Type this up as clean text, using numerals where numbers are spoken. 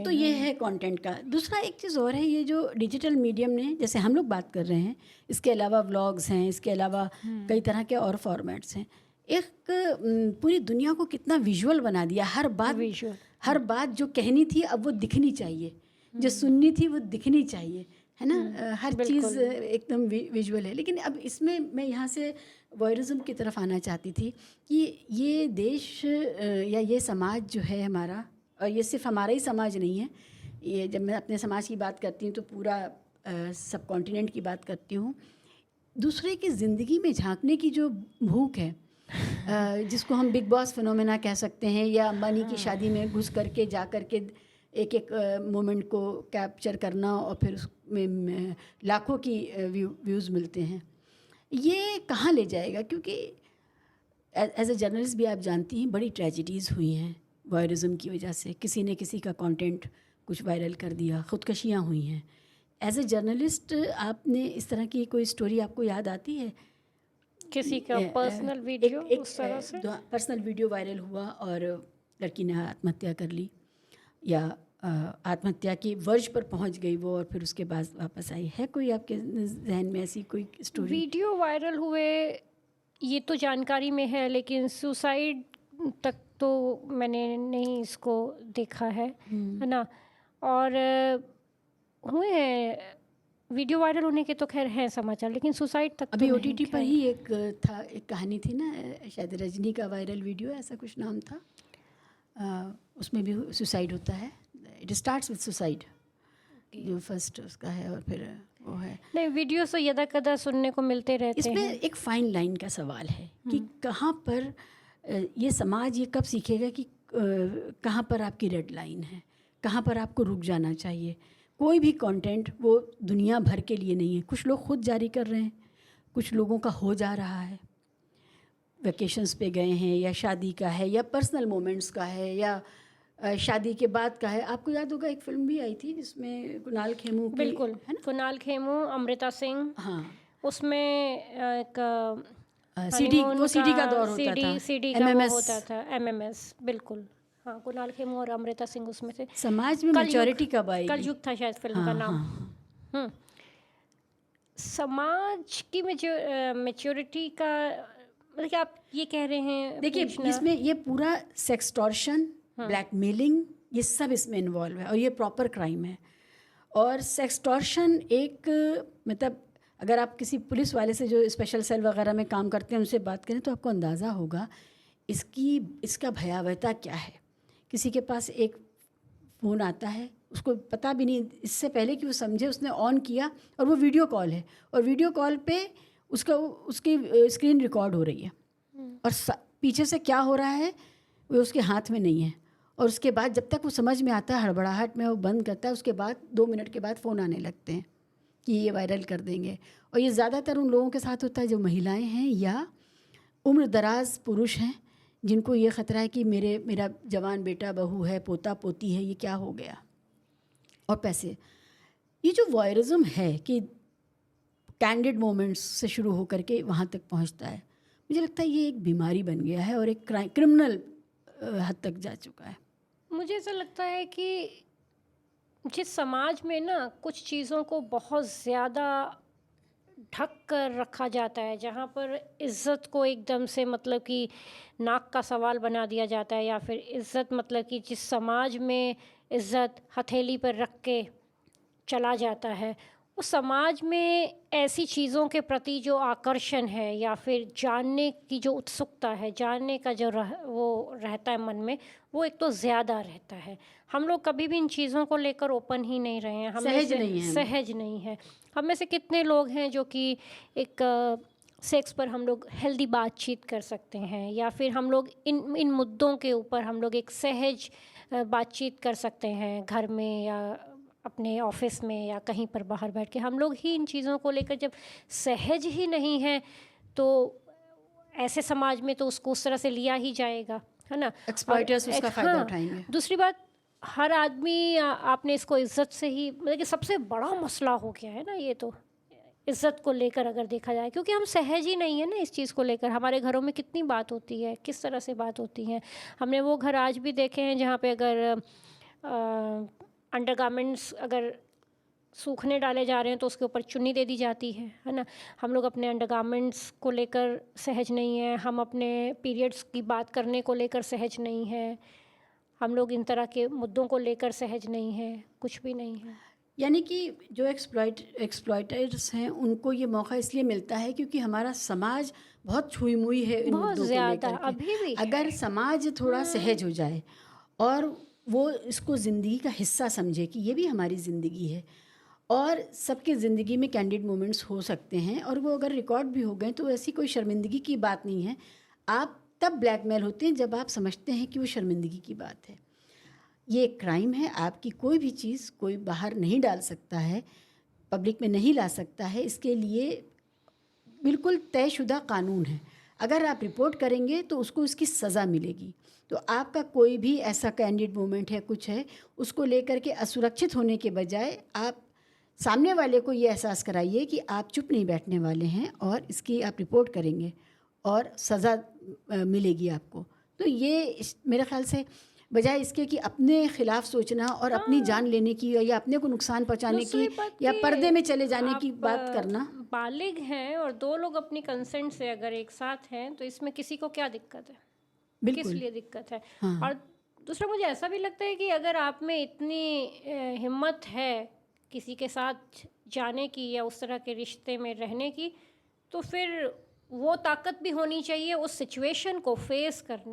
एक तो ये है कंटेंट का। दूसरा एक चीज़ और है, ये जो डिजिटल मीडियम ने, जैसे हम लोग बात कर रहे हैं, इसके अलावा व्लॉग्स हैं, इसके अलावा कई तरह के और फॉर्मेट्स हैं, एक पूरी दुनिया को कितना विजुअल बना दिया। हर बात जो कहनी थी अब वो दिखनी चाहिए, जो सुननी थी वो दिखनी चाहिए, है ना। हर चीज़ एकदम विजुअल है। लेकिन अब इसमें मैं यहाँ से वॉयरिज्म की तरफ आना चाहती थी कि ये देश या ये समाज जो है हमारा, और ये सिर्फ हमारा ही समाज नहीं है, ये जब मैं अपने समाज की बात करती हूँ तो पूरा सब कॉन्टिनेंट की बात करती हूँ। दूसरे की ज़िंदगी में झांकने की जो भूख है, जिसको हम बिग बॉस फिनोमेना कह सकते हैं, या अंबानी की शादी में घुस करके जा करके एक एक मोमेंट को कैप्चर करना और फिर उसमें लाखों की व्यूज़ मिलते हैं, ये कहाँ ले जाएगा? क्योंकि एज अ जर्नलिस्ट भी आप जानती हैं बड़ी ट्रेजिडीज़ हुई हैं वॉयरिज्म की वजह से। किसी ने किसी का कंटेंट कुछ वायरल कर दिया, ख़ुदकशियाँ हुई हैं। एज अ जर्नलिस्ट आपने इस तरह की कोई स्टोरी आपको याद आती है? किसी का पर्सनल वीडियो उस तरह से? पर्सनल वीडियो वायरल हुआ और लड़की ने आत्महत्या कर ली, या आत्महत्या की वर्ज पर पहुंच गई वो, और फिर उसके बाद वापस आई। है कोई आपके जहन में ऐसी कोई स्टोरी? वीडियो वायरल हुए ये तो जानकारी में है, लेकिन सुसाइड तक तो मैंने नहीं इसको देखा है ना। और हुए हैं वीडियो वायरल होने के तो खैर हैं समाचार, लेकिन सुसाइड तक अभी तो OTT पर ही एक कहानी थी ना, शायद रजनी का वायरल वीडियो, ऐसा कुछ नाम था, उसमें भी सुसाइड होता है। इट स्टार्ट्स विद सुसाइड, जो फर्स्ट उसका है, और फिर वो है। नहीं, वीडियो से यदा कदा सुनने को मिलते रहते हैं। इसमें एक फाइन लाइन का सवाल है कि कहाँ पर ये समाज ये कब सीखेगा कि कहाँ पर आपकी रेड लाइन है, कहाँ पर आपको रुक जाना चाहिए। कोई भी कंटेंट वो दुनिया भर के लिए नहीं है। कुछ लोग खुद जारी कर रहे हैं, कुछ लोगों का हो जा रहा है, वेकेशंस पे गए हैं, या शादी का है, या पर्सनल मोमेंट्स का है, या शादी के बाद का है। आपको याद होगा एक फिल्म भी आई थी जिसमें कुणाल खेमू की, बिल्कुल है ना, कुणाल खेमू, अमृता सिंह, हाँ, उसमें एक सीडी का दौर होता था, सीडी का वो होता था, MMS, बिल्कुल। हाँ, कुणाल खेमू और अमृता सिंह उसमें थे। समाज में मैच्योरिटी कब आएगी? कलयुग था शायद फिल्म का नाम। समाज की मैच्योरिटी का मतलब कि आप ये कह रहे हैं? देखिए, इसमें ये पूरा सेक्सटॉर्शन, ब्लैकमेलिंग, ये सब इसमें इन्वॉल्व है, और ये प्रॉपर क्राइम है। और सेक्सटॉर्शन एक, मतलब अगर आप किसी पुलिस वाले से जो स्पेशल सेल वगैरह में काम करते हैं उनसे बात करें तो आपको अंदाज़ा होगा इसका भयावहता क्या है। किसी के पास एक फ़ोन आता है, उसको पता भी नहीं, इससे पहले कि वो समझे उसने ऑन किया, और वो वीडियो कॉल है, और वीडियो कॉल पे उसकी स्क्रीन रिकॉर्ड हो रही है, और पीछे से क्या हो रहा है वो उसके हाथ में नहीं है। और उसके बाद जब तक वो समझ में आता है, हड़बड़ाहट में वो बंद करता है, उसके बाद 2 मिनट के बाद फ़ोन आने लगते हैं कि ये वायरल कर देंगे। और ये ज़्यादातर उन लोगों के साथ होता है जो महिलाएं हैं या उम्र दराज पुरुष हैं, जिनको ये ख़तरा है कि मेरा जवान बेटा बहू है, पोता पोती है, ये क्या हो गया। और पैसे, ये जो वॉयरिज्म है कि कैंडिड मोमेंट्स से शुरू होकर के वहाँ तक पहुँचता है, मुझे लगता है ये एक बीमारी बन गया है और एक क्रिमिनल हद तक जा चुका है। मुझे ऐसा लगता है कि जिस समाज में ना कुछ चीज़ों को बहुत ज़्यादा ढक कर रखा जाता है, जहाँ पर इज़्ज़त को एकदम से मतलब कि नाक का सवाल बना दिया जाता है, या फिर इज़्ज़त मतलब कि जिस समाज में इज़्ज़त हथेली पर रख के चला जाता है, उस समाज में ऐसी चीज़ों के प्रति जो आकर्षण है या फिर जानने की जो उत्सुकता है, जानने का जो वो रहता है मन में, वो एक तो ज़्यादा रहता है। हम लोग कभी भी इन चीज़ों को लेकर ओपन ही नहीं रहे हैं, सहज नहीं है। हम में से कितने लोग हैं जो कि एक सेक्स पर हम लोग हेल्दी बातचीत कर सकते हैं, या फिर हम लोग इन मुद्दों के ऊपर हम लोग एक सहज बातचीत कर सकते हैं घर में या अपने ऑफिस में या कहीं पर बाहर बैठ के। हम लोग ही इन चीज़ों को लेकर जब सहज ही नहीं हैं तो ऐसे समाज में तो उसको उस तरह से लिया ही जाएगा, है ना। एक्सप्लॉइटर्स उसका फ़ायदा उठाएंगे। दूसरी बात, हर आदमी, आपने इसको इज़्ज़त से ही, मतलब कि सबसे बड़ा मसला हो गया है ना ये, तो इज़्ज़त को लेकर अगर देखा जाए, क्योंकि हम सहज ही नहीं है ना इस चीज़ को लेकर। हमारे घरों में कितनी बात होती है, किस तरह से बात होती है। हमने वो घर आज भी देखे हैं जहाँ पे अगर अंडरगारमेंट्स अगर सूखने डाले जा रहे हैं तो उसके ऊपर चुन्नी दे दी जाती है ना। हम लोग अपने अंडरगारमेंट्स को लेकर सहज नहीं हैं, हम अपने पीरियड्स की बात करने को लेकर सहज नहीं हैं, हम लोग इन तरह के मुद्दों को लेकर सहज नहीं हैं, कुछ भी नहीं है। यानी कि जो एक्सप्लॉइटर्स हैं उनको ये मौका इसलिए मिलता है क्योंकि हमारा समाज बहुत छुई मुई है इन बहुत मुद्दों को ज़्यादा लेकर के। अभी भी है। अगर समाज थोड़ा सहज हो जाए और वो इसको ज़िंदगी का हिस्सा समझे कि ये भी हमारी ज़िंदगी है और सबकी ज़िंदगी में कैंडिड मोमेंट्स हो सकते हैं और वो अगर रिकॉर्ड भी हो गए तो ऐसी कोई शर्मिंदगी की बात नहीं है। आप तब ब्लैकमेल होते हैं जब आप समझते हैं कि वो शर्मिंदगी की बात है। ये एक क्राइम है, आपकी कोई भी चीज़ कोई बाहर नहीं डाल सकता है, पब्लिक में नहीं ला सकता है, इसके लिए बिल्कुल तयशुदा कानून है। अगर आप रिपोर्ट करेंगे तो उसको इसकी सज़ा मिलेगी। तो आपका कोई भी ऐसा कैंडिड मोमेंट है, कुछ है, उसको लेकर के असुरक्षित होने के बजाय आप सामने वाले को ये एहसास कराइए कि आप चुप नहीं बैठने वाले हैं और इसकी आप रिपोर्ट करेंगे और सज़ा मिलेगी आपको। तो ये मेरे ख़्याल से बजाय इसके कि अपने ख़िलाफ़ सोचना और अपनी जान लेने की या अपने को नुकसान पहुंचाने की दूसरी बात या कि पर्दे में चले जाने की आप बात करना। बालिग हैं और दो लोग अपनी कंसेंट से अगर एक साथ हैं तो इसमें किसी को क्या दिक्कत है, किस बिल्कुल। लिए दिक्कत है। हाँ। और दूसरा मुझे ऐसा भी लगता है कि अगर आप में इतनी हिम्मत है किसी के साथ जाने की या उस तरह के रिश्ते में रहने की, तो फिर वो ताकत भी होनी चाहिए उस सिचुएशन को फेस करने